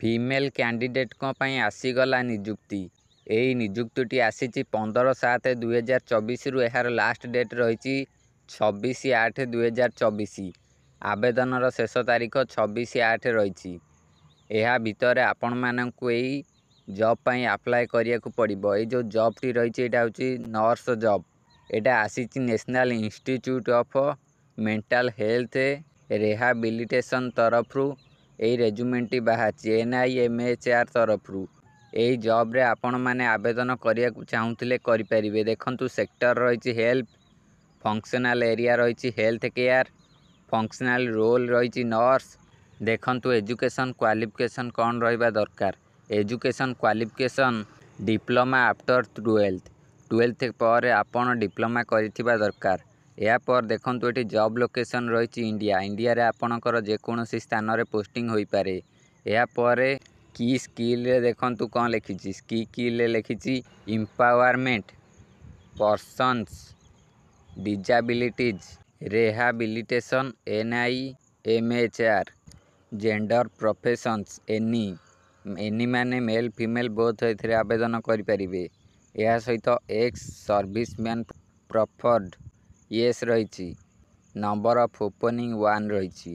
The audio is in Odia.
ଫିମେଲ୍ କ୍ୟାଣ୍ଡିଡେଟ୍‌ଙ୍କ ପାଇଁ ଆସିଗଲା ନିଯୁକ୍ତି। ଏହି ନିଯୁକ୍ତିଟି ଆସିଛି 15/7/2024ରୁ। ଏହାର ଲାଷ୍ଟ ଡେଟ୍ ରହିଛି 26/8/2024। ଆବେଦନର ଶେଷ ତାରିଖ 26/8 ରହିଛି। ଏହା ଭିତରେ ଆପଣମାନଙ୍କୁ ଏଇ ଜବ୍ ପାଇଁ ଆପ୍ଲାଏ କରିବାକୁ ପଡ଼ିବ। ଏଇ ଯେଉଁ ଜବ୍‌ଟି ରହିଛି ଏଇଟା ହେଉଛି ନର୍ସ ଜବ୍। ଏଇଟା ଆସିଛି national institute of mental health rehabilitation ତରଫରୁ। ଏହି ରେଜୁମେଣ୍ଟଟି ବାହାରିଛି NIMHR ତରଫରୁ। ଏହି ଜବ୍‌ରେ ଆପଣମାନେ ଆବେଦନ କରିବାକୁ ଚାହୁଁଥିଲେ କରିପାରିବେ। ଦେଖନ୍ତୁ, ସେକ୍ଟର ରହିଛି ହେଲ୍ଥ, ଫଙ୍କସନାଲ୍ ଏରିଆ ରହିଛି ହେଲ୍ଥ କେୟାର, ଫଙ୍କସନାଲ୍ ରୋଲ୍ ରହିଛି ନର୍ସ। ଦେଖନ୍ତୁ, ଏଜୁକେସନ୍ କ୍ୱାଲିଫିକେସନ୍ କ'ଣ ରହିବା ଦରକାର। Education qualification diploma after 12th ପରେ ଆପଣ ଡିପ୍ଲୋମା କରିଥିବା ଦରକାର। ଏହାପରେ ଦେଖନ୍ତୁ, ଏଠି ଜବ୍ ଲୋକେସନ୍ ରହିଛି ଇଣ୍ଡିଆରେ ଆପଣଙ୍କର ଯେକୌଣସି ସ୍ଥାନରେ ପୋଷ୍ଟିଂ ହୋଇପାରେ। ଏହାପରେ କି ସ୍କିଲ୍‌ରେ ଦେଖନ୍ତୁ କ'ଣ ଲେଖିଛି। ସ୍କିଲ୍‌ରେ ଲେଖିଛି empowerment persons disabilities rehabilitation NIMHR। Gender professions any ମାନେ ମେଲ୍ ଫିମେଲ୍ ବୋଥ୍ ଏଥିରେ ଆବେଦନ କରିପାରିବେ। ଏହା ସହିତ ଏକ୍ସ ସର୍ଭିସମ୍ୟାନ୍ ପ୍ରିଫର୍ଡ ୟେସ୍ ରହିଛି। ନମ୍ବର ଅଫ୍ ଓପନିଂ 1 ରହିଛି।